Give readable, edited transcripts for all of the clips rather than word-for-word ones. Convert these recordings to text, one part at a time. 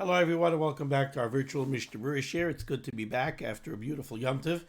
Hello everyone and welcome back to our virtual Mishnah Berurah share. It's good to be back after a beautiful Yom Tov.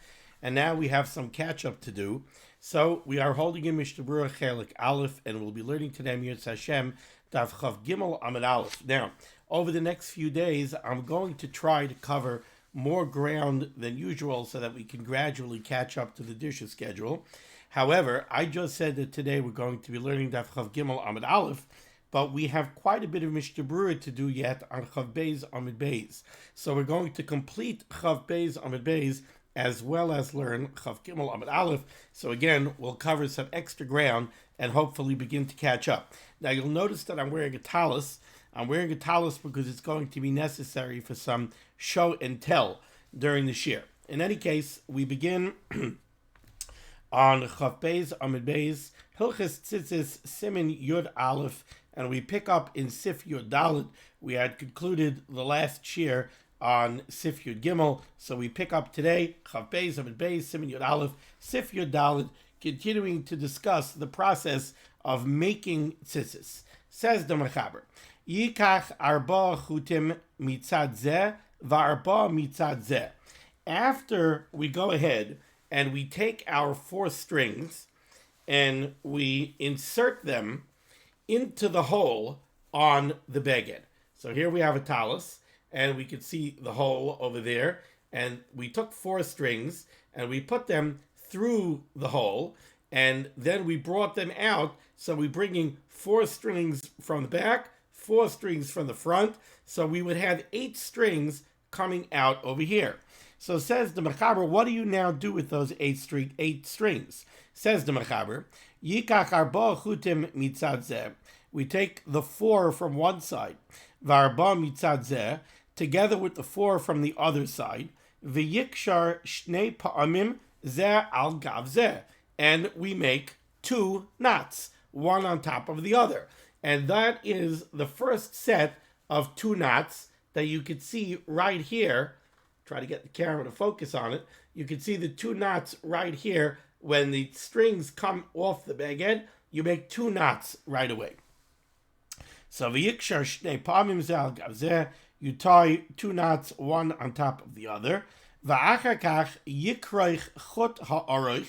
And now we have some catch up to do. So we are holding in Mishnah Berurah Chelik Aleph and we'll be learning today Mirz Hashem Daf Chav Gimel Amud Aleph. Now, over the next few days, I'm going to try to cover more ground than usual so that we can gradually catch up to the Dirshu schedule. However, I just said that today we're going to be learning Daf Chav Gimel Amud Aleph, but we have quite a bit of Mishnah Berurah to do yet on Chav Beis Amud Beis. So we're going to complete Chav Beis Amud Beis as well as learn Chav Gimel Amud Aleph. So again, we'll cover some extra ground and hopefully begin to catch up. Now you'll notice that I'm wearing a talus. I'm wearing a talus because it's going to be necessary for some show and tell during the shir. In any case, we begin on Chav Beis Amud Beis, Hilchos Tzitzis Siman Yud Aleph, and we pick up in Sif Yud Dalet. We had concluded the last shir on Sif Yud Gimel, so we pick up today Chav Beis Amud Beis Siman Yud Aleph, Sif Yud Dalet, continuing to discuss the process of making tzitzis. Says the Mechaber, Yikach arba chutim mitzad zeh va'arba mitzad zeh. After we go ahead and we take our 4 strings and we insert them into the hole on the beged. So here we have a talus, and we can see the hole over there, and we took 4 strings and we put them through the hole, and then we brought them out. So we're bringing 4 strings from the back, 4 strings from the front, so we would have 8 strings coming out over here. So says the Mechaber, what do you now do with those 8 strings? Says the Mechaber, Yikach arba chutim mitzad zeh. We take the 4 from one side, v'arba mitzad zeh, together with the 4 from the other side, v'yikshar shnei pa'amim zeh al gav zeh, and we make 2 knots, one on top of the other. And that is the first set of 2 knots that you can see right here. Try to get the camera to focus on it. You can see the 2 knots right here. When the strings come off the beged, you make 2 knots right away. So v'yikshar shnei pa'amim zeh al gav zeh, you tie 2 knots, one on top of the other. V'achar kach yikroich chut ha'aroich,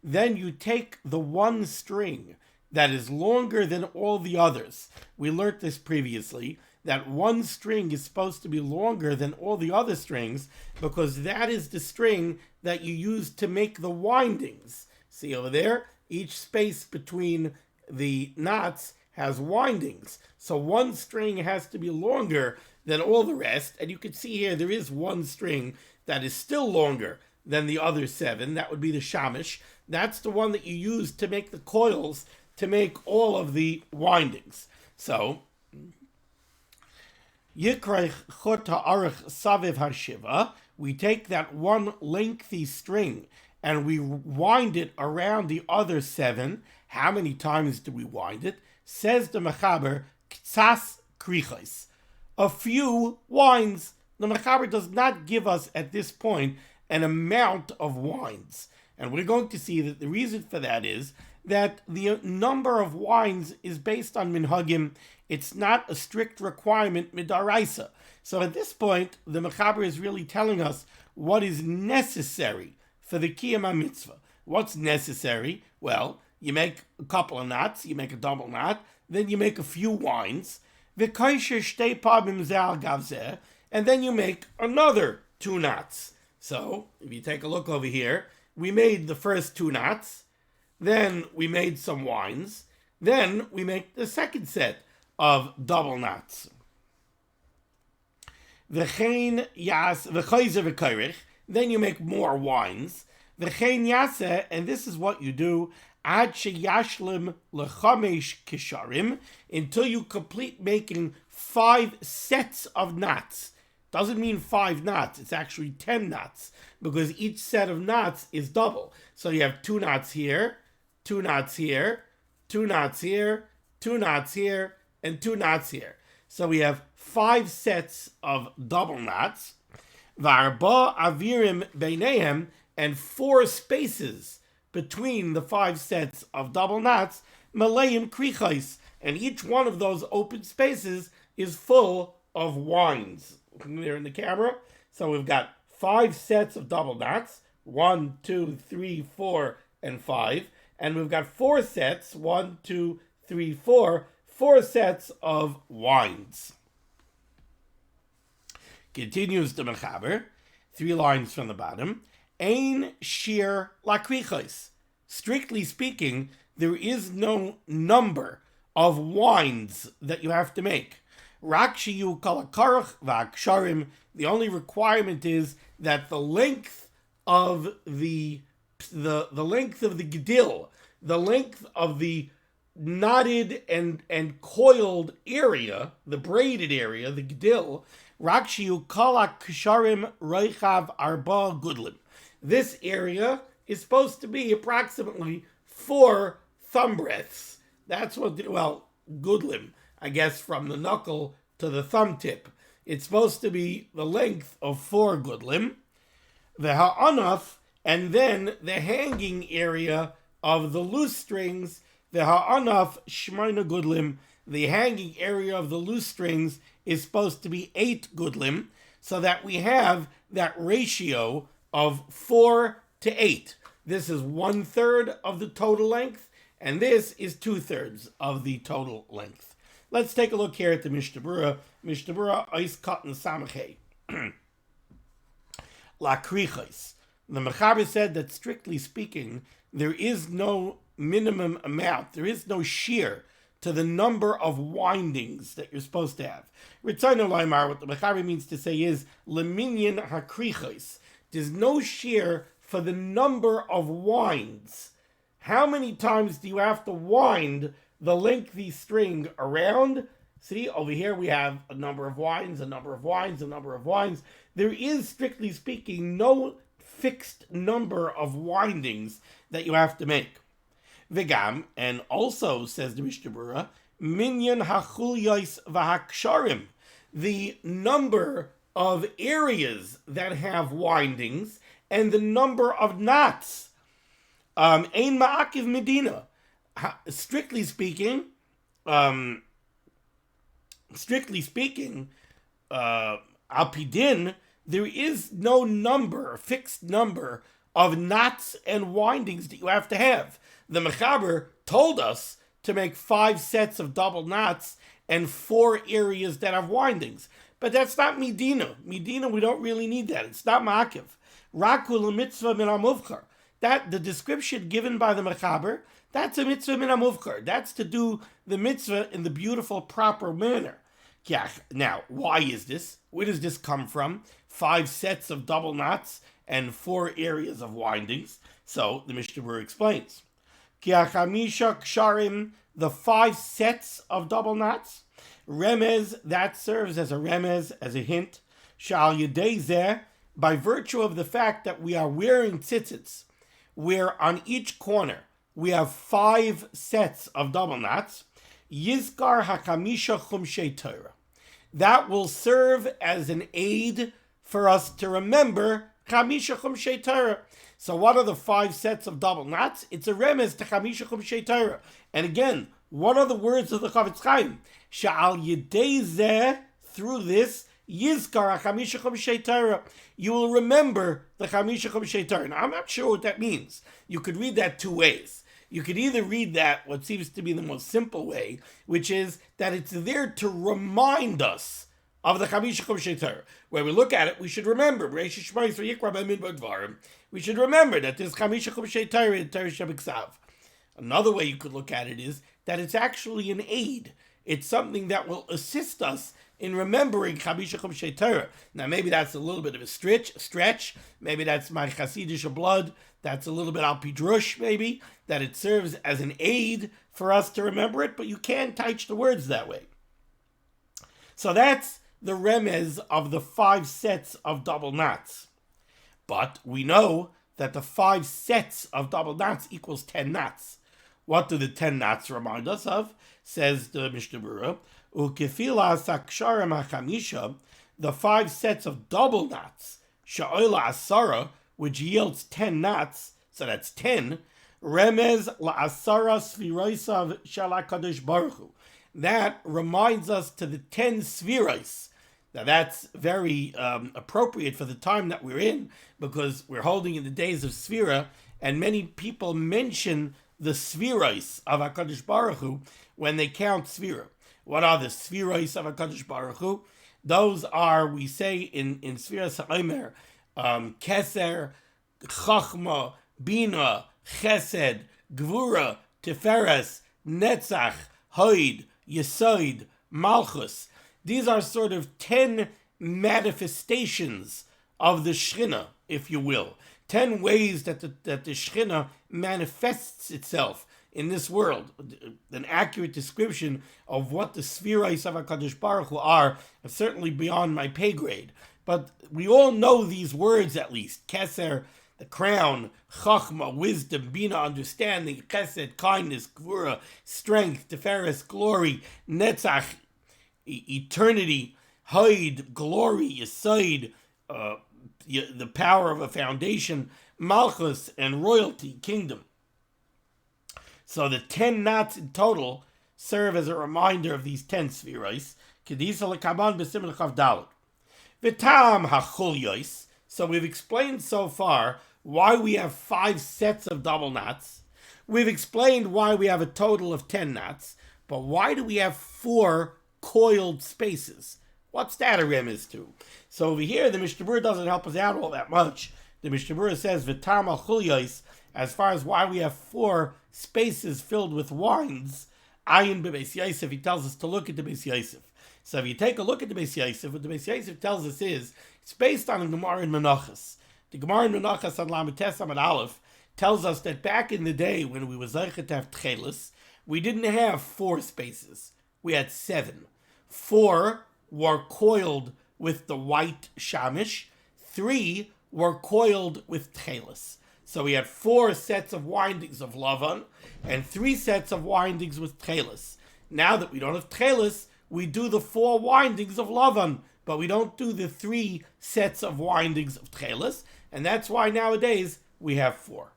then you take the 1 string that is longer than all the others. We learned this previously, that 1 string is supposed to be longer than all the other strings because that is the string that you use to make the windings. See over there? Each space between the knots has windings. So 1 string has to be longer than all the rest. And you can see here there is 1 string that is still longer than the other 7. That would be the shamish. That's the one that you use to make the coils, to make all of the windings. So Yikrach chut ha'arich saviv hashiva, we take that 1 lengthy string and we wind it around the other 7. How many times do we wind it? Says the Mechaber, ktsas krichos, a few winds. The Mechaber does not give us at this point an amount of winds. And we're going to see that the reason for that is that the number of winds is based on minhagim. It's not a strict requirement midaraisa. So at this point, the Mechaber is really telling us what is necessary for the Kiyam HaMitzvah. What's necessary? Well, you make a couple of knots, you make a double knot, then you make a few winds, v'kaisher shtei pa'amim zeh al gav zeh, and then you make another 2 knots. So, if you take a look over here, we made the first 2 knots, then we made some winds, then we make the second set of double knots. V'chein yas v'chayzer v'kairich, then you make more winds. V'chein yaseh, and this is what you do, ad sheyashlim lechamesh kisharim, until you complete making 5 sets of knots. Doesn't mean 5 knots, it's actually 10 knots, because each set of knots is double. So you have 2 knots here, 2 knots here, 2 knots here, 2 knots here, and 2 knots here. So we have 5 sets of double knots, v'arba avirim beinehem, and 4 spaces between the 5 sets of double knots, maleim krichos, and each one of those open spaces is full of wines. There in the camera. So we've got 5 sets of double knots. 1, 2, 3, 4, and 5. And we've got 4 sets. 1, 2, 3, 4. 4 sets of wines. Continues the Mechaber. 3 lines from the bottom. Ein shir lakrichos. Strictly speaking, there is no number of wines that you have to make. Rakshiyu kalakarach v'aksharim. The only requirement is that the length of the length of the gedil, the length of the knotted and coiled area, the braided area, the gedil, rakshiyu kalak ksharim reichav arba gudlim. This area is supposed to be approximately 4 thumb breadths. That's what, gudlim, I guess from the knuckle to the thumb tip. It's supposed to be the length of 4 gudlim. The ha'anaf, and then the hanging area of the loose strings, the ha'anaf shmaina gudlim, the hanging area of the loose strings is supposed to be 8 gudlim, so that we have that ratio of 4 to 8. This is 1/3 of the total length, and this is 2/3 of the total length. Let's take a look here at the Mishnah Berurah. Mishnah Berurah, Ois Katan Samachei. Lakrichos. The Mechaber said that strictly speaking, there is no minimum amount, there is no shear to the number of windings that you're supposed to have. Ritzayno Laimar, what the Mechaber means to say is, Leminyan hakrichos. There's no shear for the number of winds. How many times do you have to wind the lengthy string around? See, over here we have a number of winds, a number of winds, a number of winds. There is, strictly speaking, no fixed number of windings that you have to make. Vegam, and also, says the Mishnah Berurah, minyan hachulyos v'haksharim, the number of areas that have windings and the number of knots. Ein ma'akiv medina. Strictly speaking, alpidin, there is no number, fixed number of knots and windings that you have to have. The Mechaber told us to make 5 sets of double knots and 4 areas that have windings. But that's not Medina. Medina, we don't really need that. It's not Ma'akiv. Rakul mitzvah min hamuvchar. That, the description given by the Mechaber, that's a mitzvah min hamuvchar. That's to do the mitzvah in the beautiful, proper manner. Now, why is this? Where does this come from? 5 sets of double knots and 4 areas of windings. So, the Mishnah Berurah explains. Chamisha ksharim, the 5 sets of double knots. Remez, that serves as a remez, as a hint. Shal yedei zeh, by virtue of the fact that we are wearing tzitzis, where on each corner we have 5 sets of double knots. Yizkar hakamisha chumshei Torah. That will serve as an aid for us to remember chamisha chumshei Torah. So what are the 5 sets of double knots? It's a remez to chamisha chumshei Torah. And again, what are the words of the Chavetz Chaim? Sha'al yedei zeh, through this, yizkar chamisha chumshei Torah. You will remember the chamisha chumshei Torah. Now, I'm not sure what that means. You could read that 2 ways. You could either read that, what seems to be the most simple way, which is that it's there to remind us of the Chamisha Chumshei Torah. When we look at it, we should remember, we should remember that there's Chamisha Chumshei Torah in Torah Shebiksav. Another way you could look at it is that it's actually an aid. It's something that will assist us in remembering Chamisha Chumshei Torah. Now, maybe that's a little bit of a stretch. Maybe that's my Hasidic blood. That's a little bit al pidrush, maybe, that it serves as an aid for us to remember it, but you can't touch the words that way. So that's the remez of the 5 sets of double knots. But we know that the 5 sets of double knots equals 10 knots. What do the 10 knots remind us of? Says the Mishnah Berurah, Ukefila saksharim hachamisha, the 5 sets of double knots, sha'ola asara, which yields 10 knots, so that's 10, remez la'asara sviroisav shel HaKadosh Baruch Hu. That reminds us to the 10 sviros, Now that's very appropriate for the time that we're in, because we're holding in the days of Sfira, and many people mention the Sfiros of HaKadosh Baruch Hu when they count Sfira. What are the Sfiros of HaKadosh Baruch Hu? Those are, we say in Sfira Sa'omer, Keser, Chachma, Bina, Chesed, Gvura, Tiferes, Netzach, Hoid, Yesod, Malchus. These are sort of 10 manifestations of the Shechina, if you will. 10 ways that the Shechina manifests itself in this world. An accurate description of what the Sfiros of HaKadosh Baruch Hu are is certainly beyond my pay grade. But we all know these words at least. Keser, the crown; Chachma, wisdom; Bina, understanding; Chesed, kindness; Gvura, strength; Tiferes, glory; Netzach, eternity; Hoid, glory; Yesod, the power of a foundation; Malchus, and royalty, kingdom. So the 10 knots in total serve as a reminder of these 10 Sfiros. Kedisa lekaban b'siman chav daled. V'tam hachulyos. So we've explained so far why we have 5 sets of double knots. We've explained why we have a total of 10 knots. But why do we have 4 coiled spaces? What's that a remiz to? So over here, the Mishnah Berurah doesn't help us out all that much. The Mishnah Berurah says, V'tam hachulyos, as far as why we have 4 spaces filled with wines, ayin b'Beis Yosef, he tells us to look at the Beis Yosef. So if you take a look at the Beis Yosef, what the Beis Yosef tells us is, it's based on a Gemara in Menachos. The Gemara in Menachos on Lamed Tes Amud Aleph tells us that back in the day when we were zeichet to have tchelis, we didn't have 4 spaces. We had 7. 4 were coiled with the white shamish. 3 were coiled with tchelis. So we had 4 sets of windings of Lavan and 3 sets of windings with tchelis. Now that we don't have tchelis, we do the 4 windings of Lavan, but we don't do the 3 sets of windings of tchelis, and that's why nowadays we have 4.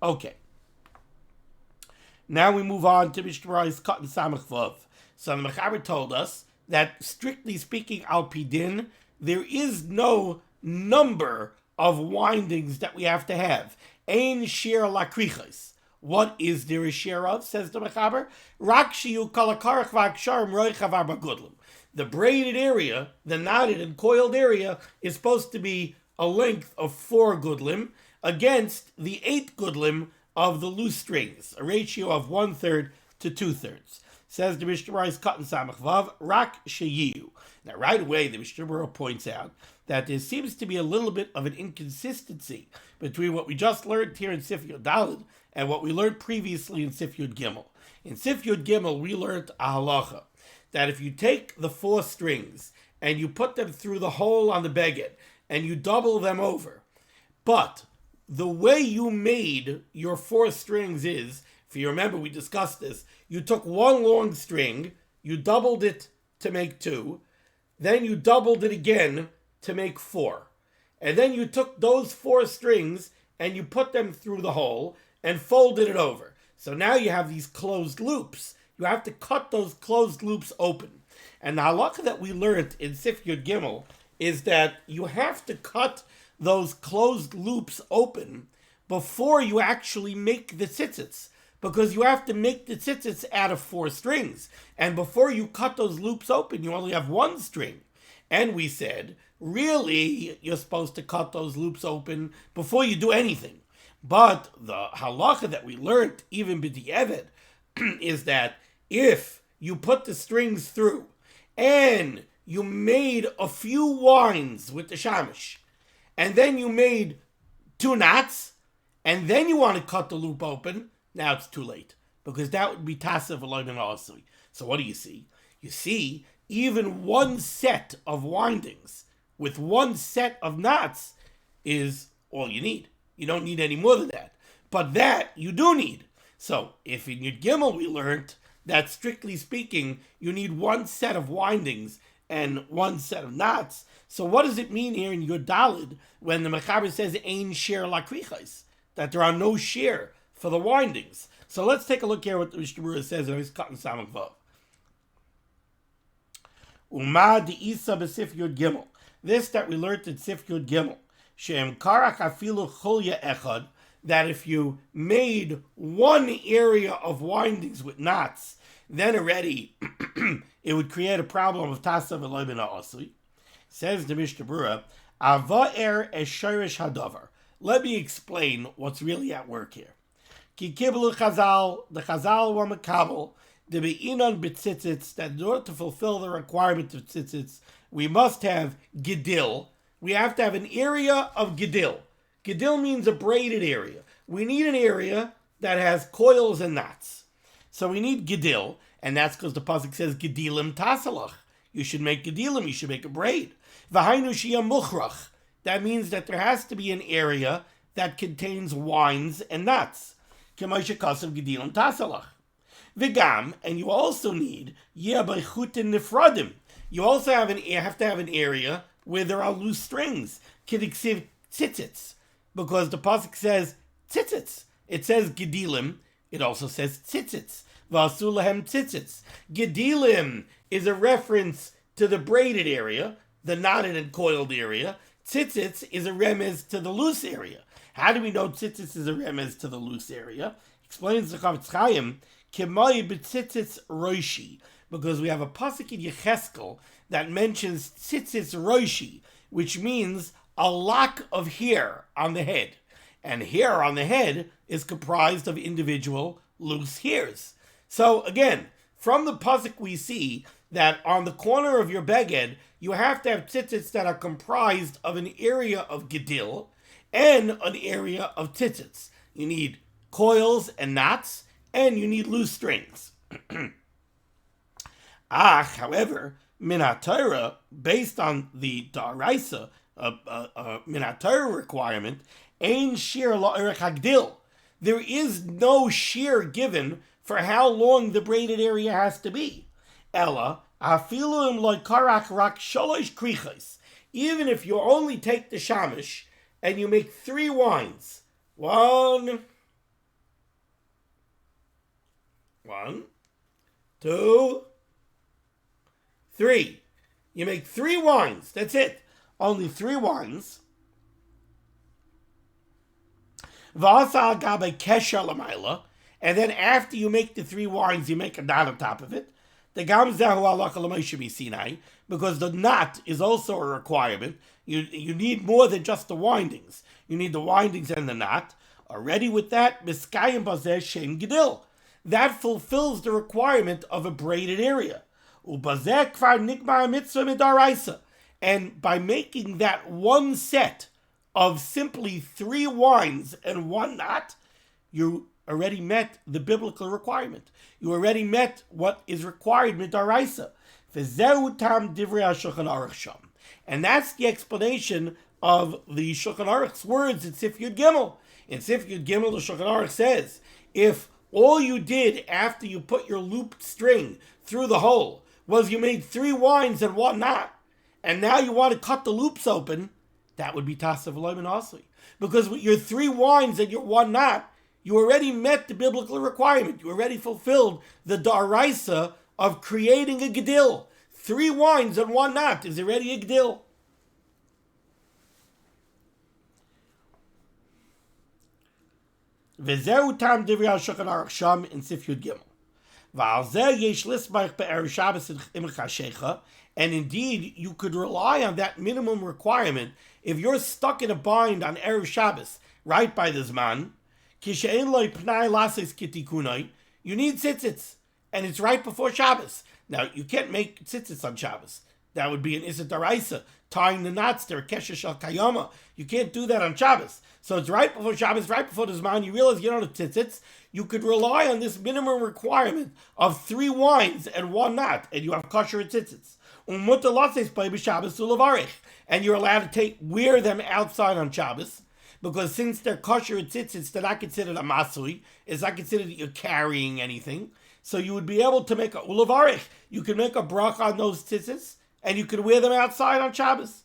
Okay. Now we move on to Mishnah Berurah's Katan Samach Vav. So the Mechaber told us that, strictly speaking, al pidin, there is no number of windings that we have to have. Ein shir lakrichos. What is there a share of, says the Mechaber? Rak shiyu kalakarach v'aksharim roichavar bagudlim. The braided area, the knotted and coiled area, is supposed to be a length of 4 gudlim against the 8 gudlim of the loose strings, a ratio of 1/3 to 2/3. Says the Mishnah Berurah's Katan Samach Vav, Rak sheyiyu. Now right away the Mishnah Berurah points out that there seems to be a little bit of an inconsistency between what we just learned here in Sif Yud Daled and what we learned previously in Sif Yud Gimel. In Sif Yud Gimel, we learned a halacha, that if you take the 4 strings and you put them through the hole on the beged and you double them over, but the way you made your 4 strings is, if you remember we discussed this, you took 1 long string, you doubled it to make 2, then you doubled it again to make 4. And then you took those 4 strings and you put them through the hole and folded it over. So now you have these closed loops. You have to cut those closed loops open. And the halakha that we learned in Sif Yud Gimel is that you have to cut those closed loops open before you actually make the tzitzis, because you have to make the tzitzis out of 4 strings. And before you cut those loops open, you only have 1 string. And we said, really, you're supposed to cut those loops open before you do anything. But the halacha that we learned, even b'di'evet, is that if you put the strings through and you made a few winds with the shamish, and then you made 2 knots, and then you want to cut the loop open, now it's too late, because that would be tasev v'lo asui. So what do you see? You see, even 1 set of windings with 1 set of knots is all you need. You don't need any more than that. But that you do need. So if in Yud Gimel we learned that, strictly speaking, you need 1 set of windings and 1 set of knots. So what does it mean here in Yud Daled when the Mechaber says ein shir lakrichos, that there are no share for the windings? So let's take a look here what the Mishnah Berurah says in his Katan Samach Vav. Uma di isa b'sif yud gimel. This that we learned in Sif Yud Gimel. She'em karach afilu chulya echad. That if you made one area of windings with knots, then already it would create a problem of tasa v'loy b'na asui. Says the Mishnah Berurah, Ava'er eshirish hadavar. Let me explain what's really at work here. Ki kiblu chazal, the chazal were makabel, the be'inon b'tzitzis, that in order to fulfill the requirement of tzitzis, we must have gedil. We have to have an area of gedil. Gedil means a braided area. We need an area that has coils and knots. So we need gedil, and that's because the pasuk says gedilim tasalach. You should make gedilim, you should make a braid. V'hainu shiyah muchrach. That means that there has to be an area that contains winds and knots. K'moshe kasav gedilim tasalach. V'gam, and you also need yeh b'chutin nifradim. You also have to have an area where there are loose strings. Kidiksiv tzitzis. Because the pasuk says tzitzis. It says gedilim. It also says tzitzis. V'asu lahem tzitzis. Gedilim is a reference to the braided area, the knotted and coiled area. Tzitzis is a remez to the loose area. How do we know tzitzis is a remez to the loose area? Explains the Chavetz Chaim, Kemai b'tzitzis roishi. Because we have a pasuk in Yecheskel that mentions tzitzis roishi, which means a lock of hair on the head. And hair on the head is comprised of individual loose hairs. So again, from the pasuk we see that on the corner of your beged, you have to have tzitzits that are comprised of an area of gedil and an area of tzitzits. You need coils and knots, and you need loose strings. However, min HaTorah, based on the Daraisa, min HaTorah requirement, ein shir la'erech hagdil. There is no shear given for how long the braided area has to be. Ella, afilu im lo karach rak sholosh krichos. Even if you only take the shamish and you make 3 winds. 1, 2, 3. You make 3 winds. That's it. Only 3 winds. V'asa gabe kesher l'mayla. And then after you make the 3 winds, you make a knot on top of it. The gam zehu halacha l'Moshe b'Sinai, because the knot is also a requirement. You need more than just the windings. You need the windings and the knot. Already with that, miskayim bazeh shem gedil. That fulfills the requirement of a braided area. Ubazeh kvar nikmar mitzvah midaraisa. And by making that one set of simply 3 winds and 1 knot, you already met the biblical requirement. You already met what is required midaraisa. V'zehu tam divrei HaShulchan Aruch sham. And that's the explanation of the Shulchan Aruch's words in Sif Yud Gimel. In Sif Yud Gimel, the Shulchan Aruch says, if all you did after you put your looped string through the hole was you made 3 winds and 1 knot, and now you want to cut the loops open, that would be Tasav Loiman Asli. Because with your 3 winds and your 1 knot, you already met the biblical requirement. You already fulfilled the daraisa of creating a gedil. 3 winds and 1 knot is already a gedil. V'zehu tam divrei HaShulchan Aruch sham in Sif Yud Gimel. V'al zeh yesh lismach be'erev Shabbos im chashecha. And indeed, you could rely on that minimum requirement if you're stuck in a bind on Erev Shabbos, right by the Zman. Kishe'en loy pnai lases kitikunai. You need tzitzits, and it's right before Shabbos. Now, you can't make tzitzits on Shabbos. That would be an Issa Daraisa, tying the knots there, Kesha Shal Kayama. You can't do that on Shabbos. So it's right before Shabbos, right before the Zman. You realize you don't have tzitzits. You could rely on this minimum requirement of 3 winds and 1 knot, and you have kosher tzitzits. And you're allowed to wear them outside on Shabbos, because since they're kosher tzitzits, they're not considered a masui. It's not considered that you're carrying anything. So you would be able to make a ulavarich. You can make a brach on those tzitzits, and you can wear them outside on Shabbos.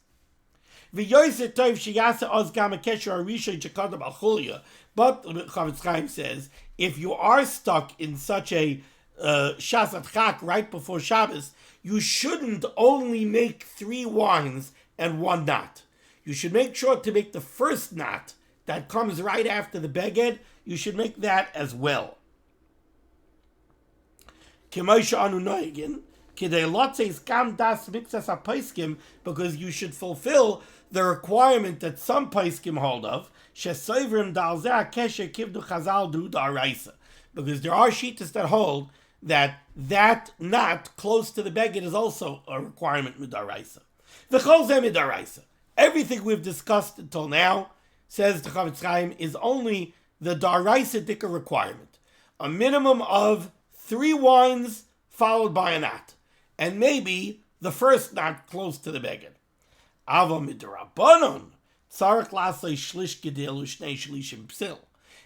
But the Chavetz Chaim says, if you are stuck in such a Shasat Chak right before Shabbos, you shouldn't only make 3 wines and 1 knot. You should make sure to make the first knot that comes right after the beged, you should make that as well. Because you should fulfill the requirement that some paiskim hold of, because there are shittas that hold that knot close to the beged is also a requirement midaraisa. Everything we've discussed until now, says the Chavetz Chaim, is only the daraisa dika requirement. A minimum of 3 wines followed by a knot. And maybe the first knot close to the beged. Ava midrabanon, tzarech lasei shlish gedil ushnei shlishim psil.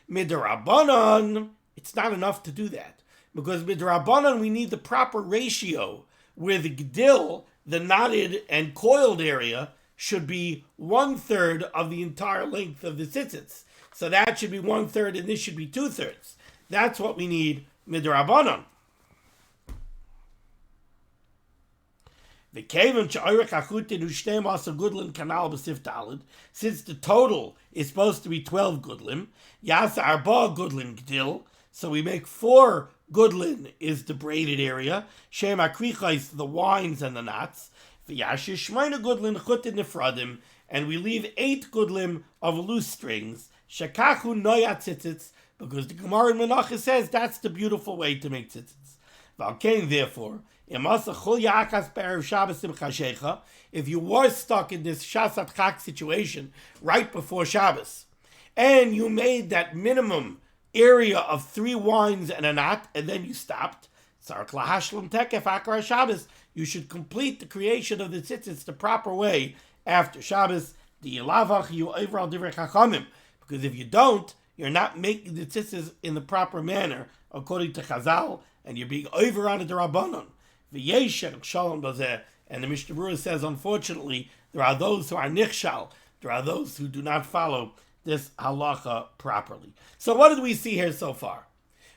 Midrabanon, it's not enough to do that. Because midrabanon, we need the proper ratio where the gedil, the knotted and coiled area, should be 1/3 of the entire length of the tzitzis. So that should be 1/3 and this should be 2/3. That's what we need midrabanon. Since the total is supposed to be 12 gudlim, yasa arba gudlin gdil, so we make 4 gudlin is the braided area, shem akrichais, the wines and the knots, v'yashish shmeina gudlin chutin nefradim, and we leave 8 gudlim of loose strings, shekachu noya tzitzis, because the Gemara in Menachos says that's the beautiful way to make tzitzis. Valkein, therefore, if you were stuck in this Shasat Chak situation right before Shabbos, and you made that minimum area of 3 wines and a knot, and then you stopped, you should complete the creation of the tzitzis the proper way after Shabbos. Because if you don't, you're not making the tzitzis in the proper manner according to Chazal, and you're being over on the Rabbanon. And the Mishnah Berurah says, unfortunately, there are those who are nichshal, there are those who do not follow this halacha properly. So what did we see here so far?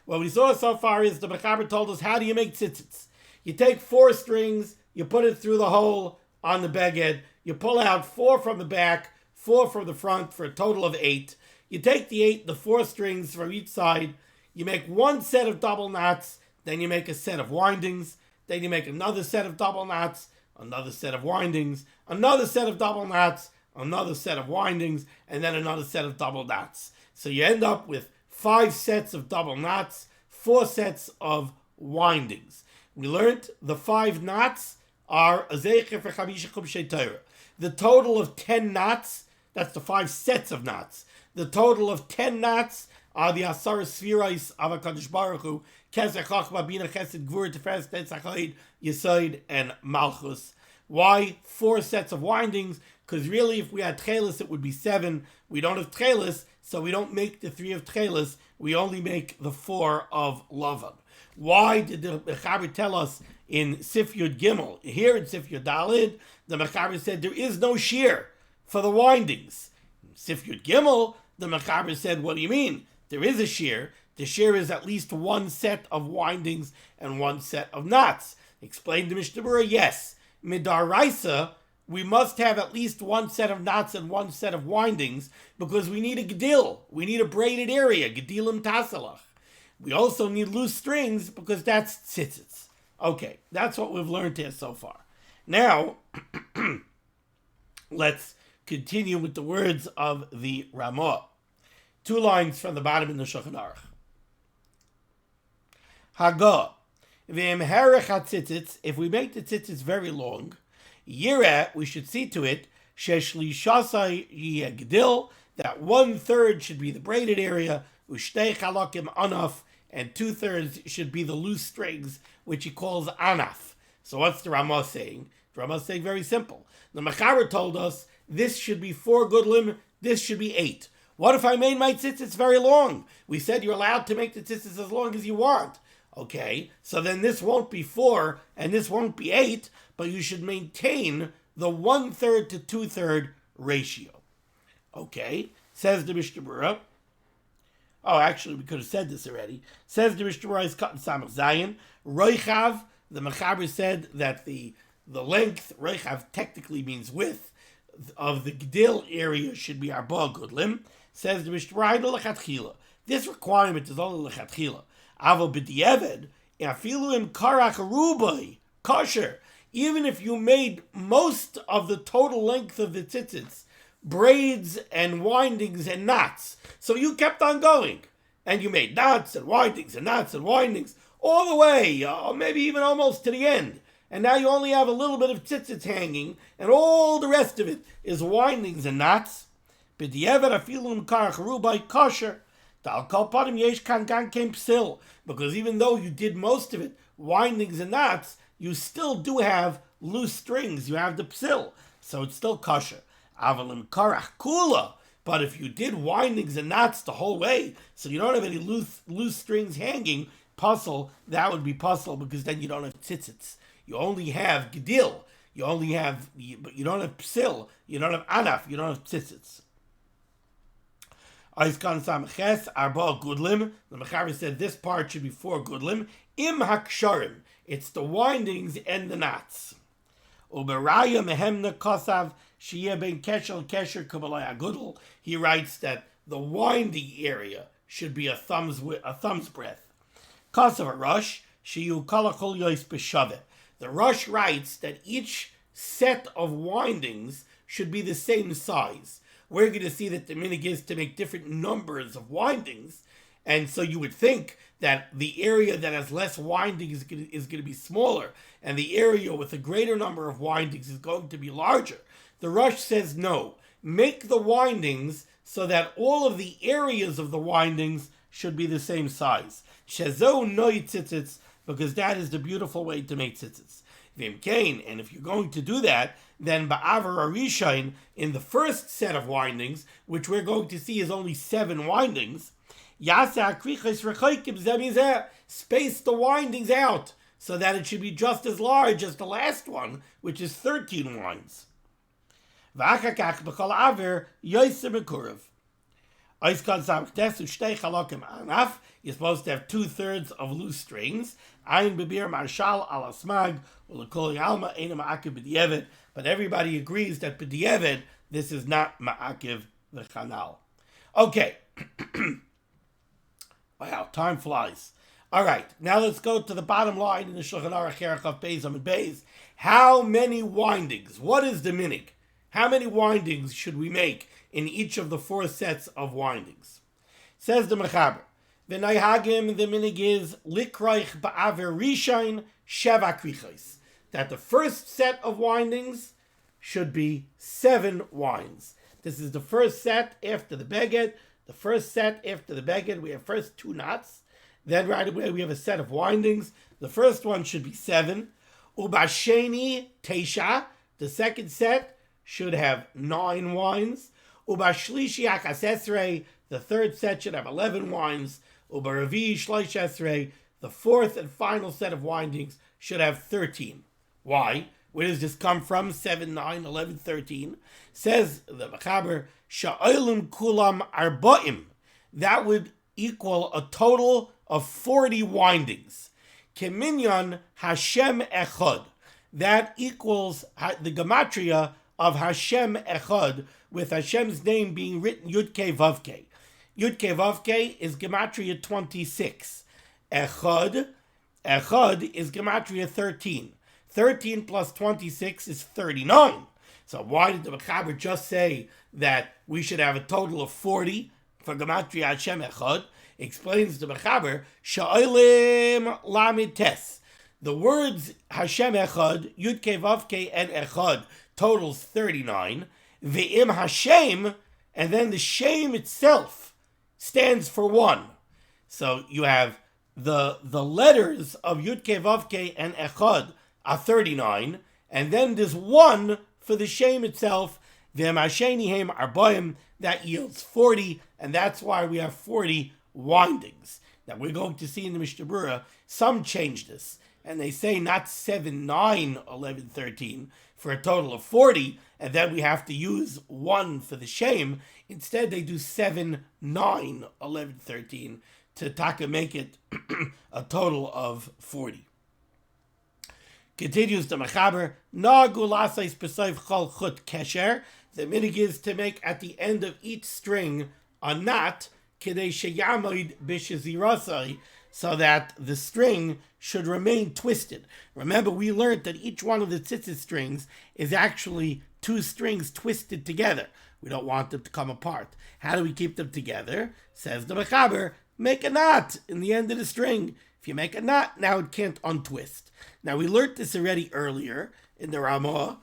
What we saw so far is the Mechaber told us, how do you make tzitzits? You take 4 strings, you put it through the hole on the beged, you pull out 4 from the back, 4 from the front for a total of 8. You take the 4 strings from each side, you make 1 set of double knots, then you make a set of windings, then you make another set of double knots, another set of windings, another set of double knots, another set of windings, and then another set of double knots. So you end up with 5 sets of double knots, 4 sets of windings. We learned the 5 knots are a zeicher for chamisha chumshei Torah. The total of 10 knots, that's the 5 sets of knots. The total of 10 knots are the Asar Sfirais of HaKadosh Baruch Hu, Kesech Chachma, Bina Chesed, Gvur, Tefes, Tetzachayid, Yesod, and Malchus. Why 4 sets of windings? Because really, if we had Tchelis, it would be 7. We don't have Tchelis, so we don't make the 3 of Tchelis. We only make the 4 of Lavan. Why did the Mechaber tell us in Sif Yud Gimel? Here in Sif Yud Dalid, the Mechaber said there is no shear for the windings. In Sif Yud Gimel, the Mechaber said, what do you mean? There is a shear. The shear is at least 1 set of windings and 1 set of knots. Explained to Mishnah Berurah, yes. Midaraisa, we must have at least 1 set of knots and 1 set of windings because we need a gedil. We need a braided area, gedilim tasalach. We also need loose strings because that's tzitzits. Okay, that's what we've learned here so far. Now, let's continue with the words of the Ramah. 2 lines from the bottom in the Shulchan Aruch. Haga, v'emherech ha-tzitzits, if we make the tzitzits very long, yireh, we should see to it, sheshlishasai yegdil, that 1/3 should be the braided area, ushtei chalakim anaf, and 2/3 should be the loose strings, which he calls anaf. So what's the Ramah saying? The Ramah is saying very simple. The Mechaber told us this should be 4 gudlim, this should be 8. What if I made my tzitzits very long? We said you're allowed to make the tzitzits as long as you want. Okay, so then this won't be 4 and this won't be 8, but you should maintain the 1/3 to 2/3 ratio. Okay, says the Mishnah Berurah, Oh, actually, we could have said this already. Says the Mishnah Berurah is cut in Samach Zayin. Roichav, the Mechaber said that the length, Roichav technically means width, of the Gdil area should be Arba Gudlim. Says the Mishnah Berurah, Lechatchila. This requirement is only Lechatchila. Avo B'di'eved, Afilu im Karach Rubai, kosher. Even if you made most of the total length of the tzitzis, braids and windings and knots. So you kept on going. And you made knots and windings and knots and windings all the way, maybe even almost to the end. And now you only have a little bit of tzitzis hanging, and all the rest of it is windings and knots. Because even though you did most of it, windings and knots, you still do have loose strings. You have the psil, so it's still kosher. Avalim karach kula. But if you did windings and knots the whole way, so you don't have any loose strings hanging, puzzle, that would be puzzle, because then you don't have tzitzits. You only have gedil. But you don't have psil. You don't have anaf. You don't have tzitzits. Aiskan Samches Arba Gudlim. The Mechaber said this part should be 4 Gudlim. Im Haksharim. It's the windings and the knots. Uberaya Mehemna Kosav Shia Ben Keshel Kesher Kabbalaya Gudel. He writes that the windy area should be a thumb's breadth. Kosav a Rush Shiu Kalachol Yois B'Shaveh. The Rush writes that each set of windings should be the same size. We're going to see that the minhag is to make different numbers of windings, and so you would think that the area that has less windings is going to be smaller, and the area with a greater number of windings is going to be larger. The Rush says no. Make the windings so that all of the areas of the windings should be the same size. Shezo noi tzitzits, because that is the beautiful way to make tzitzits. Vim kain, and if you're going to do that, then ba'avar arishain, in the first set of windings, which we're going to see is only 7 windings, yasa krichos rechoikim zemizeh, space the windings out so that it should be just as large as the last one, which is 13 winds. V'achakach b'chol aver yoser mekurev. Oiskan samchtesu shtei chalokim anaf. You're supposed to have 2/3 of loose strings. Ayin bebir marshal ala smag ulekol alma ena ma'akiv b'di'eved. But everybody agrees that b'di'eved this is not ma'akiv v'chanal. Okay. Wow, time flies. All right, now let's go to the bottom line in the Shulchan Aruch Erech Beis Amud Beis. How many windings? What is the minhag? How many windings should we make in each of the 4 sets of windings? Says the Mechaber. V'nayhagim, the minhag is likroich ba'aver rishain sheva krichos. That the first set of windings should be 7 winds. This is the first set after the beged. The first set after the beged, we have first 2 knots. Then right away we have a set of windings. The first one should be 7. Ubasheni teisha. The second set should have 9 winds. Ubashlishi akasesrei. The third set should have 11 winds. Ubaravi shloish esrei. The fourth and final set of windings should have 13. Why? Where does this come from? 7, 9, 11, 13. Says the Mechaber, Sha'olim kulam arba'im. That would equal a total of 40 windings. Keminyan Hashem echad. That equals the gematria of Hashem echad, with Hashem's name being written Yud-Kei Vav-Kei. Yud-Kei Vav-Kei is gematria 26. Echad is gematria 13. 13 plus 26 is 39. So why did the Mechaber just say that we should have a total of 40 for gematria Hashem echad? Explains the Mechaber, Sha'olim Lamid Tes. The words Hashem echad, Yud-Kei Vav-Kei, and echad totals 39. Ve'im Hashem, and then the Shem itself stands for 1. So you have the letters of Yud-Kei Vav-Kei and echad are 39, and then there's 1 for the Shem itself. Ve'im Hashenihem Arbaim, that yields 40, and that's why we have 40 windings. Now we're going to see in the Mishnah Berurah, some change this. and they say not 7, 9, 11, 13 for a total of 40, and then we have to use 1 for the shame. Instead, they do 7, 9, 11, 13 to taka make it a total of 40. Continues the Mechaber, Nagu lasais b'soif chol chut kesher. The minig is to make at the end of each string a knot, kidei sheyamoid b'shezirasai, so that the string should remain twisted. Remember, we learned that each one of the tzitzis strings is actually 2 strings twisted together. We don't want them to come apart. How do we keep them together? Says the Mechaber, make a knot in the end of the string. If you make a knot, now it can't untwist. Now, we learned this already earlier in the Ramah,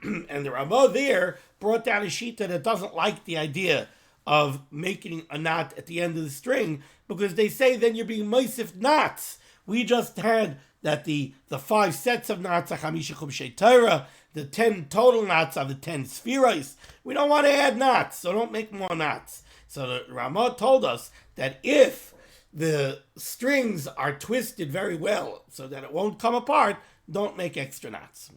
and the Ramah there brought down a shita that doesn't like the idea of making a knot at the end of the string, because they say then you're being meisif knots. We just had that the 5 sets of knots are chamisha chumshei Torah, the 10 total knots are the 10 spheros. We don't want to add knots, so don't make more knots. So the Ramah told us that if the strings are twisted very well so that it won't come apart, don't make extra knots.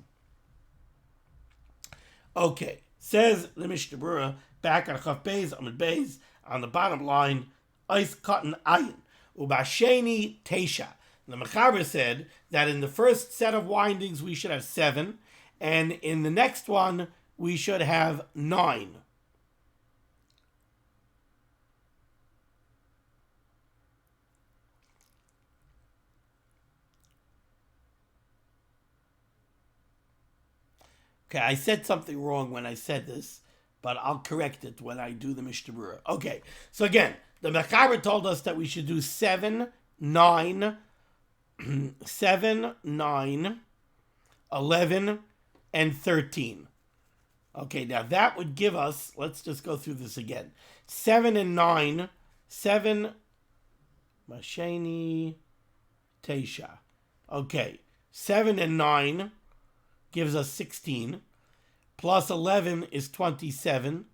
Okay, says the Mishnah Berurah, back on Chaf Beis, Amud Beis, on the bottom line, Eis Cotton Ayin, Ubasheni Teisha. The Mechaber said that in the first set of windings we should have 7, and in the next one we should have 9. Okay, I said something wrong when I said this, but I'll correct it when I do the Mishnah Berurah. Okay, so again, the Mechaber told us that we should do 7, 9, 7, 9, 11, and 13. Okay, now that would give us, let's just go through this again. 7 and 9, 7, Masheni, Teisha. Okay, 7 and 9 gives us 16, plus 11 is 27,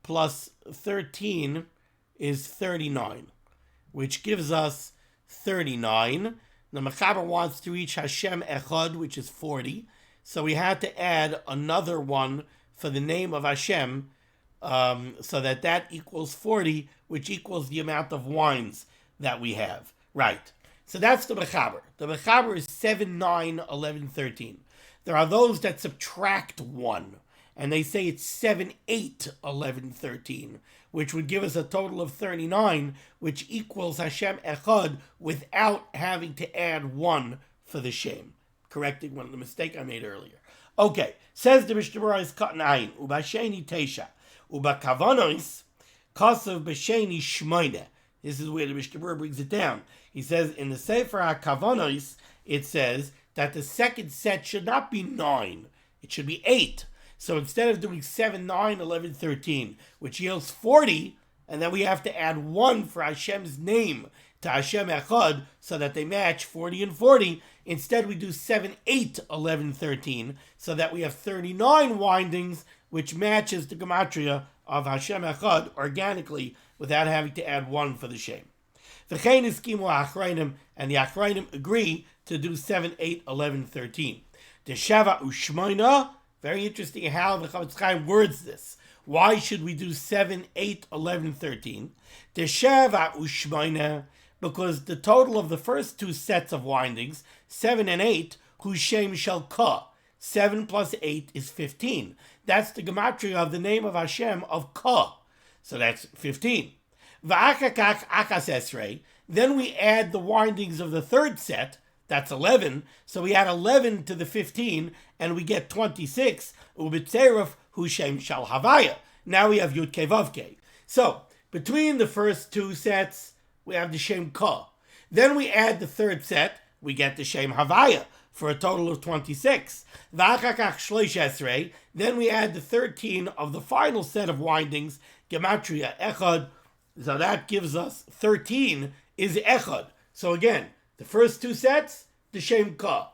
plus 13 is 39, which gives us 39. The Mechaber wants to reach Hashem Echad, which is 40, so we had to add another one for the name of Hashem, so that equals 40, which equals the amount of wines that we have. Right, so that's the Mechaber. The Mechaber is 7, 9, 11, 13. There are those that subtract 1, and they say it's 7, 8, 11, 13, which would give us a total of 39, which equals Hashem Echad without having to add 1 for the shame. Correcting one of the mistake I made earlier. Okay, says the Mishnah Berurah is Cotton Ayin, Ubasheni Teisha, Ubakavonos, Kasav Basheni Shmoine. This is where the Mishnah Berurah brings it down. He says in the Sefer HaKavonos, it says that the second set should not be 9, it should be 8. So instead of doing 7, 9, 11, 13, which yields 40, and then we have to add 1 for Hashem's name to Hashem Echad so that they match 40 and 40, instead we do 7, 8, 11, 13, so that we have 39 windings, which matches the gematria of Hashem Echad organically without having to add 1 for the shame. V'chein iskimu ha'achrayim, and the achrayim agree to do 7, 8, 11, 13. The Shava Ushmoina, very interesting how the Chavetz Chaim words this. Why should we do 7, 8, 11, 13? The Shava Ushmoina, because the total of the first 2 sets of windings, 7 and 8, Hushem Shel Ka. 7 plus 8 is 15. That's the gematria of the name of Hashem of Ka. So that's 15. V'achakach achas esrei. Then we add the windings of the third set. That's 11. So we add 11 to the 15, and we get 26. Ubitzeruf Hushem Shal Havaya. Now we have Yud Kei Vav Kei. So between the first 2 sets, we have the Shem Ka. Then we add the third set, we get the Shem Havaya for a total of 26. V'achakach shloish esrei. Then we add the 13 of the final set of windings, Gematria Echad. So that gives us 13 is Echad. So again, the first 2 sets, the Shem Ka.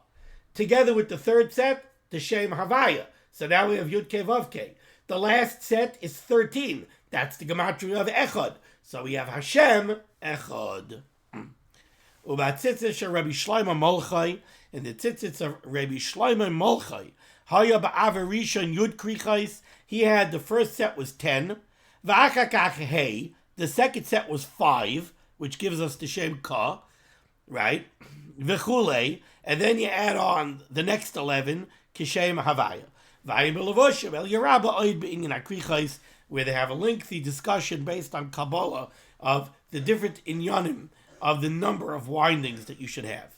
Together with the third set, the Shem Havaya. So now we have Yud Kei Vav Kei. The last set is 13. That's the gematria of Echad. So we have Hashem Echad. Uba tzitzis shel Rabbi Shlomo Molchai. in the tzitzis of Rabbi Shlomo Molchai, Haya ba'avarishon yud krichais, he had the first set was 10, v'achakach hey, the second set was 5, which gives us the Shem Ka, right? V'chulei, and then you add on the next 11, Kishem Havaya. V'ayim b'levoshim, el yarabba oid be'inyan akrichais, where they have a lengthy discussion based on Kabbalah of the different inyanim of the number of windings that you should have.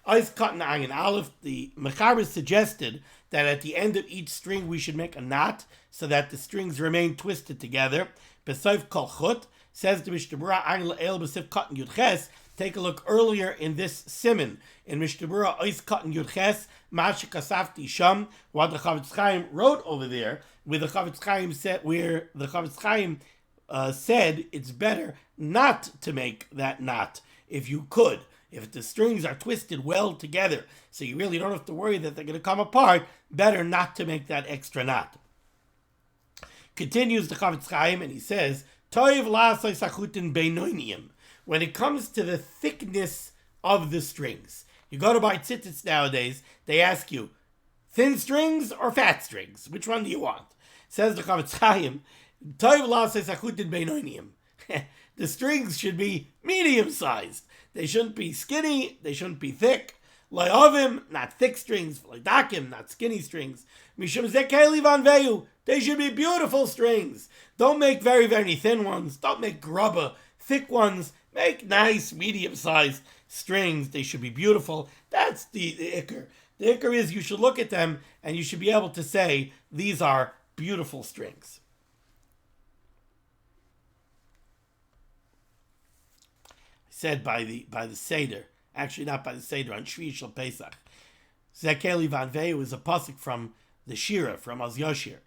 Eis Katan Ayin Aleph, the Mechaber suggested that at the end of each string we should make a knot so that the strings remain twisted together. Besoif Kol Chut, says the Mishnah Berurah, Ayin Le'el Besif Katan Yud Ches. Take a look earlier in this Siman, in Mishnah Berurah, Eis Katan Yud Ches, Masha Kasafti Sham, what the Chavetz Chaim wrote over there, where the Chavetz Chaim said it's better not to make that knot if you could. If the strings are twisted well together, so you really don't have to worry that they're going to come apart, better not to make that extra knot. Continues the Chavetz Chaim, and he says, Toiv la'asai sachutin beinoinium. When it comes to the thickness of the strings, you go to buy tzitzis nowadays, they ask you, thin strings or fat strings? Which one do you want? Says the Chavetz Chaim, Toiv la'asai sachutin beinoinium. The strings should be medium-sized. They shouldn't be skinny. They shouldn't be thick. Lo'ovim, not thick strings. Lo'dakim, not skinny strings. Mishum zekeli van veyu. They should be beautiful strings. Don't make very, very thin ones. Don't make grubber, thick ones. Make nice, medium-sized strings. They should be beautiful. That's the ikr. The ikr is you should look at them and you should be able to say, these are beautiful strings. Said by the Seder, actually not by the Seder, on Shvi Shel Pesach. Zekeli Van Vehu is a pasuk from the Shira, from Az Yashir.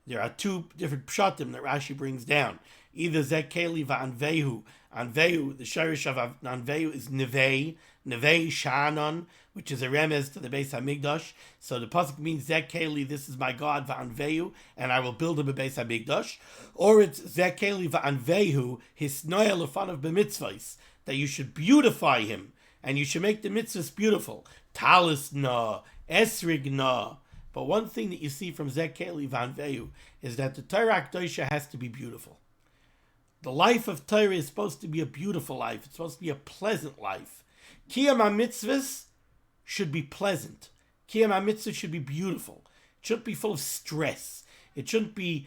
There are two different pshatim that Rashi brings down. Either Zekeli Van Vehu, Anvehu, the shirish of Anvehu is Nevei Shanon, which is a remez to the Beis HaMikdash. So the pasuk means Zekeli, this is my God, Vanvehu, and I will build him a Beis HaMikdash. Or it's Zekeli Vanvehu, his noel of fun of b'mitzvahs, that you should beautify him, and you should make the mitzvahs beautiful. Talis na, esrig na. But one thing that you see from Zekeli Vanvehu is that the Torah Kedosha has to be beautiful. The life of Torah is supposed to be a beautiful life. It's supposed to be a pleasant life. Kiyam HaMitzvahs should be pleasant. Kiyam HaMitzvahs should be beautiful. It shouldn't be full of stress. It shouldn't be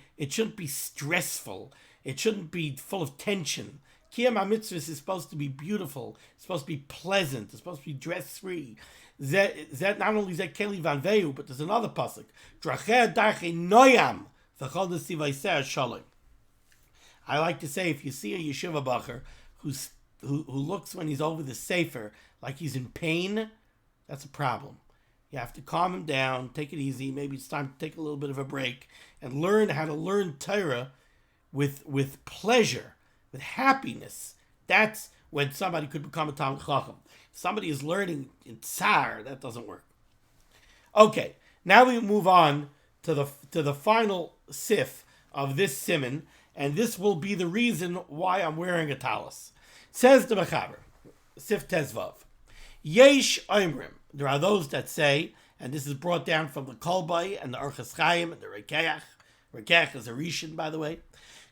stressful. It shouldn't be full of tension. Kiyam HaMitzvahs is supposed to be beautiful. It's supposed to be pleasant. It's supposed to be dress-free. That not only Zekeli Vanvehu, but there's another pasuk. Dracheh darchei noyam v'chol nesivayser shalom. I like to say, if you see a yeshiva bacher who looks when he's over the sefer like he's in pain, that's a problem. You have to calm him down, take it easy. Maybe it's time to take a little bit of a break and learn how to learn Torah with pleasure, with happiness. That's when somebody could become a Talmid Chacham. If somebody is learning in tsar, that doesn't work. Okay, now we move on to the final sif of this siman, and this will be the reason why I'm wearing a talis. Says the Mechaber, Sif Tezvav. Yesh Oimrim. There are those that say, and this is brought down from the Kolbai and the Orchos Chaim and the Rekeach. Rekeach is a Rishon, by the way.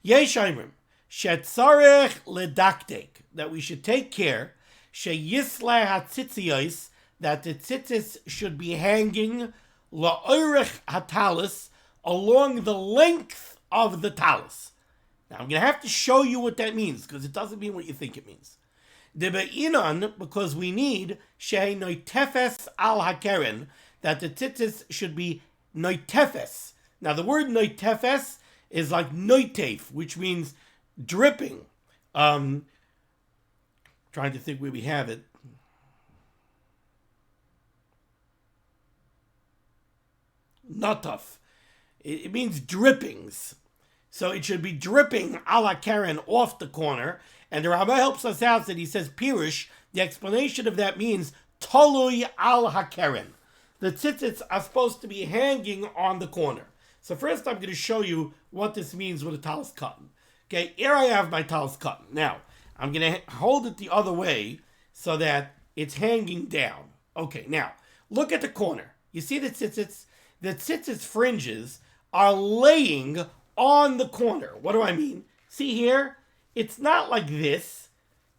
Yesh Oimrim. Shetzarech ledaktek. That we should take care. Sheyisle hatzitziyos. That the tzitzis should be hanging la'orech hatalis, along the length of the talis. Now, I'm going to have to show you what that means, because it doesn't mean what you think it means. Debe'inan, because we need shei noitefes al hakeren, that the tzitzis should be noitefes. Now, the word noitefes is like noitef, which means dripping. Trying to think where we have it. Nataf. It means drippings. So it should be dripping a la Karen off the corner. And the Rabbah helps us out that he says, Pirush, the explanation of that means Tolui al HaKeren. The tzitzits are supposed to be hanging on the corner. So first I'm going to show you what this means with a talis cotton. Okay, here I have my talis cotton. Now, I'm going to hold it the other way so that it's hanging down. Okay, now, Look at the corner. You see the tzitzis? The tzitzis fringes are laying on the corner. What do I mean? See here? It's not like this.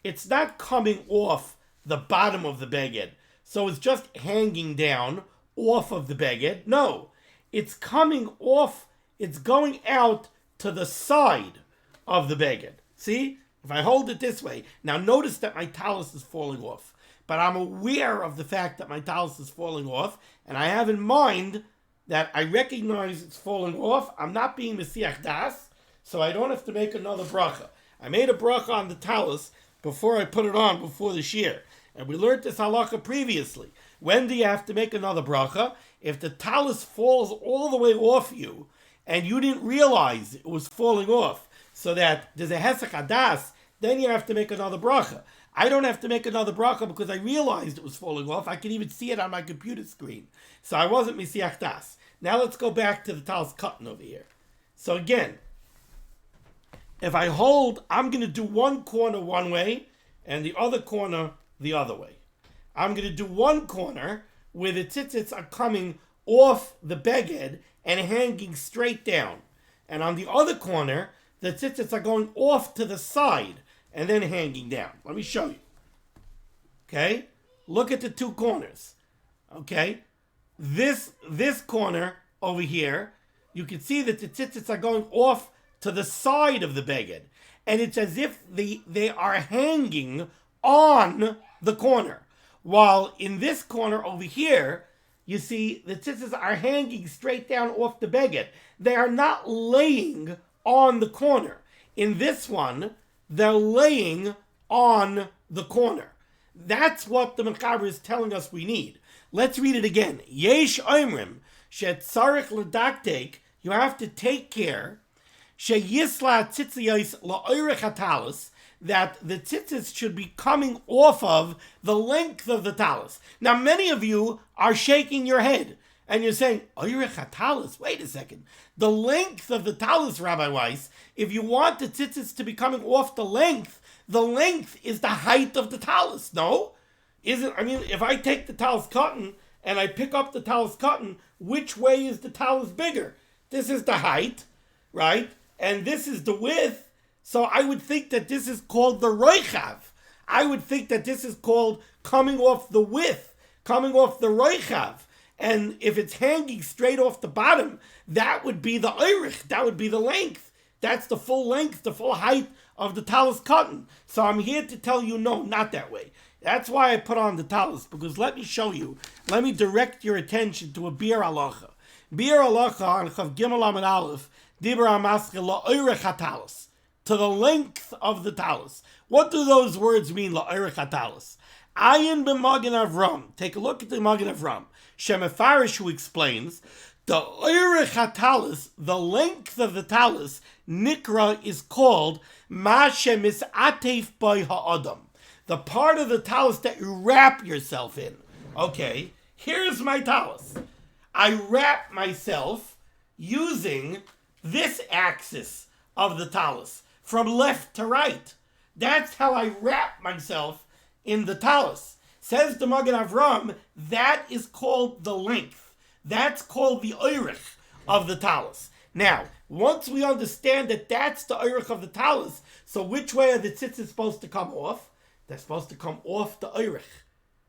It's not coming off the bottom of the beged. So it's just hanging down off of the beged. No, it's coming off. It's going out to the side of the beged. See? If I hold it this way. Now notice that my talus is falling off. But I'm aware of the fact that my talus is falling off. And I have in mind that I recognize it's falling off. I'm not being Mesiach Das. So I don't have to make another bracha. I made a bracha on the talus before I put it on before the shear. And we learned this halacha previously. When do you have to make another bracha? If the talus falls all the way off you and you didn't realize it was falling off, so that there's a hesek hadas, then you have to make another bracha. I don't have to make another bracha because I realized it was falling off. I can even see it on my computer screen. So I wasn't misiach das. Now let's go back to the talus cotton over here. So again, if I hold, I'm going to do one corner one way and the other corner the other way. I'm going to do one corner where the tzitzits are coming off the beged and hanging straight down. And on the other corner, the tzitzits are going off to the side and then hanging down. Let me show you. Okay? Look at the two corners. Okay? This corner over here, you can see that the tzitzits are going off to the side of the beged. And it's as if they are hanging on the corner. While in this corner over here, you see the tzitzis are hanging straight down off the beged. They are not laying on the corner. In this one, they're laying on the corner. That's what the Mechaber is telling us we need. Let's read it again. Yesh oimrim shetzarich ledaktek. You have to take care sheyisla tzitziyos la'orech hatalus, that the tzitzis should be coming off of the length of the talus. Now, many of you are shaking your head and you're saying, Oirech HaTalus, wait a second. The length of the talus, Rabbi Weiss, if you want the tzitzis to be coming off the length is the height of the talus. No? If I take the talus cotton and I pick up the talus cotton, which way is the talus bigger? This is the height, right? And this is the width. So I would think that this is called the roichav. I would think that this is called coming off the width, coming off the roichav. And if it's hanging straight off the bottom, that would be the oirich, that would be the length. That's the full length, the full height of the talus cotton. So I'm here to tell you, no, not that way. That's why I put on the talus, because let me show you, let me direct your attention to a bir halacha. Bir halacha on Chav Gimel Amud Aleph, Dibur HaMaskeh la'oirech hatalus, to the length of the talus. What do those words mean, la'oirech hatalus? Ayin b'Magen Avram. Take a look at the Magen Avram. Shemefarish, who explains, the oirech hatalus, the length of the talus, nikra, is called ma shemisatef by ha'adam, the part of the talus that you wrap yourself in. Okay, here's my talus. I wrap myself using this axis of the talus, from left to right. That's how I wrap myself in the talus. Says the Magen Avram, that is called the length. That's called the oirich of the talus. Now, once we understand that that's the oirich of the talus, so which way are the tzitzis supposed to come off? They're supposed to come off the oirich.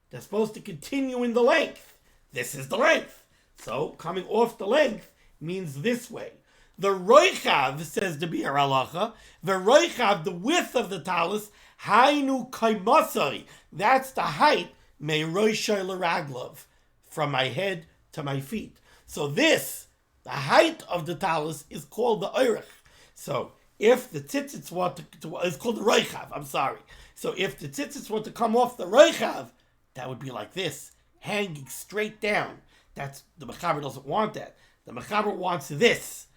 They're supposed to continue in the length. This is the length. So, coming off the length means this way. The roichav, says the bir halacha, the roichav, the width of the talus, hainu kaimasari, that's the height, me roishay l'raglov, from my head to my feet. So this, the height of the talus, is called the oirich. So if the tzitzits want to it's called the roichav, I'm sorry. So if the tzitzits want to come off the roichav, that would be like this, hanging straight down. That's, the Mechaber doesn't want that. The Mechaber wants this.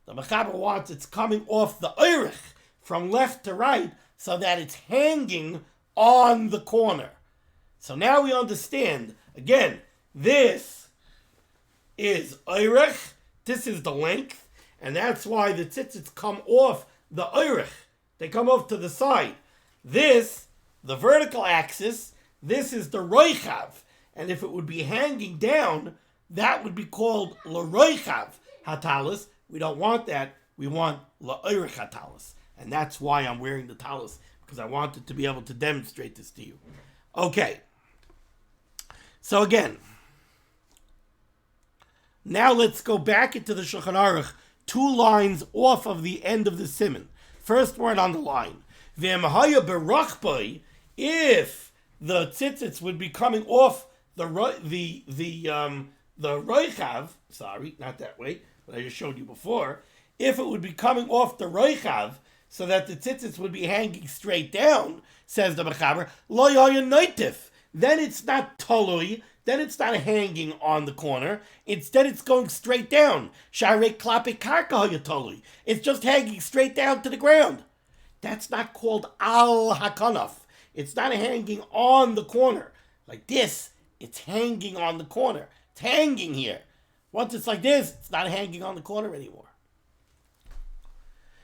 The Mechaber wants it's coming off the oirich from left to right so that it's hanging on the corner. So now we understand, again, this is oirich, this is the length, and that's why the tzitzits come off the oirich. They come off to the side. This, the vertical axis, this is the roichav, and if it would be hanging down, that would be called l'roichav hatalis. We don't want that. We want l'oirich hatalis. And that's why I'm wearing the talis, because I wanted to be able to demonstrate this to you. Okay. So again, now let's go back into the Shulchan Aruch, 2 lines off of the end of the Siman. First word on the line. V'emahaya berachboi, if the tzitzis would be coming off the roichav, sorry, not that way, but I just showed you before, if it would be coming off the roichav, so that the tzitzis would be hanging straight down, says the Mechaber, lo yoyin noitif, then it's not tolui, then it's not hanging on the corner, instead it's going straight down. Sharei klape karka hayatolui, it's just hanging straight down to the ground. That's not called al hakanaf. It's not hanging on the corner. Like this, it's hanging on the corner. It's hanging here. Once it's like this, it's not hanging on the corner anymore.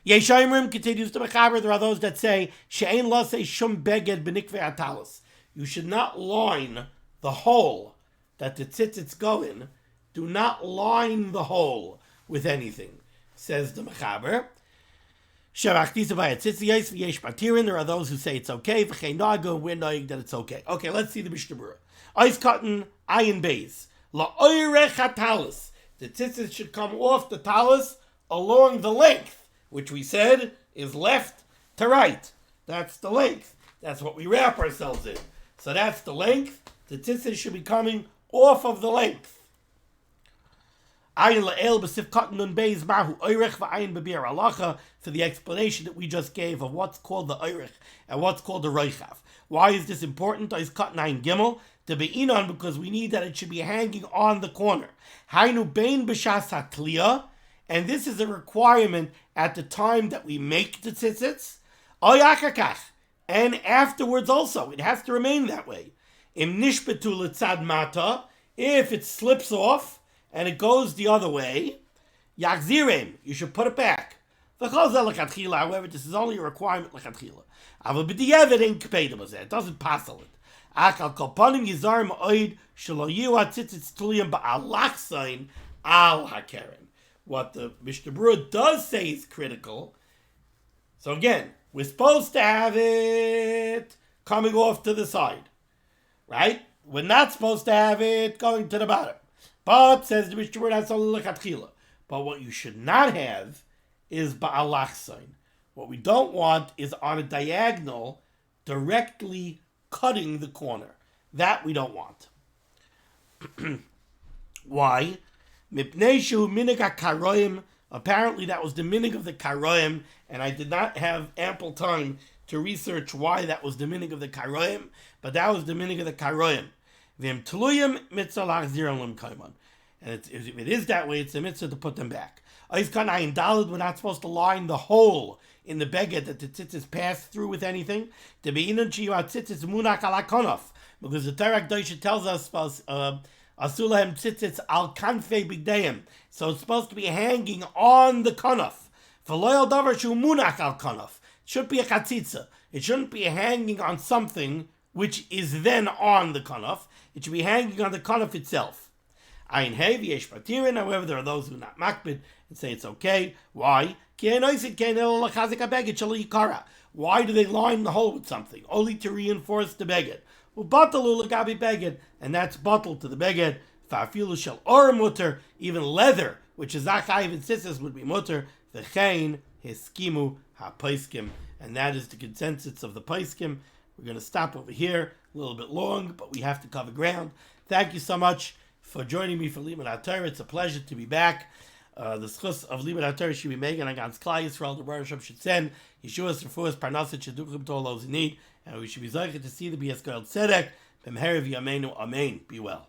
Yeshayimrim continues to Mechaber. There are those that say, She'ein lasei shum beged b'nikvei atalis. You should not line the hole that the tzitzits go in. Do not line the hole with anything, says the Mechaber. There are those who say it's okay. We're knowing that it's okay. Okay, let's see the Mishnah Berurah. Ice cotton, ayin beis. La'oirech hatalis. The tzitzis should come off the talis along the length, which we said is left to right. That's the length. That's what we wrap ourselves in. So that's the length. The tzitzis should be coming off of the length. Ayin la'el b'sif cotton nun beis mahu oirech v'ayin b'bir halacha, for the explanation that we just gave of what's called the oirech and what's called the roichav. Why is this important? Is cotton ayin gimel to be inon, because we need that it should be hanging on the corner. Hainu bein b'shas hatliya, and this is a requirement at the time that we make the tzitzits. Oyakakach, and afterwards also, it has to remain that way. Im nishbetu l'tzad mata, if it slips off and it goes the other way, yachzirem, you should put it back. However, this is only a requirement l'chatchila. It doesn't passel it. Akal kolpanim yizar ma'oid shelo yiu hatzitzis tuliyim ba'alachzayin al hakeren. What the Mishnah Berurah does say is critical. So again, we're supposed to have it coming off to the side, right? We're not supposed to have it going to the bottom. But, says the Mishnah Berurah, that's only l'chatchila. But what you should not have is ba'alachzayin. What we don't want is on a diagonal, directly cutting the corner. That we don't want. Why? Mipneishu minig karoim. Apparently that was the minig of the karoim, and I did not have ample time to research why that was the minig of the karoim, but that was the minig of the karoim. Vim tluyim mitzvah lachzir lim kaiman. And if it is that way, it's a mitzvah to put them back. Oiskan ayin dalid, we're not supposed to line the hole in the beged that the tzitzis pass through with anything. To be inon shiyu tzitzis munak ala konof, because the Torah Kedosha tells us asulahem tzitzis al kanfei bigdeim. So it's supposed to be hanging on the konof. V'loyal davar shu munak al konof. It should be a chatzitza. It shouldn't be hanging on something which is then on the konof. It should be hanging on the konof itself. Ayin hey v'yesh patirin. However, there are those who are not makbid and say it's okay. Why? Why do they line the hole with something? Only to reinforce the beged. And that's bottled to the beged. Even leather, which is achayiv and tzitzis, would be mutter. V'chein hiskimu ha-paiskim. And that is the consensus of the paiskim. We're going to stop over here, a little bit long, but we have to cover ground. Thank you so much for joining me for limud HaTorah. It's a pleasure to be back. The schus of limud HaTorah should be made against Klal Yisrael. The Baruch Hashem should send Yeshua's refuahs parnasit sheduchim to all those in need, and we should be zeicher to see the B'yas Goel Tzedek b'meherav yameinu. Amen. Be well.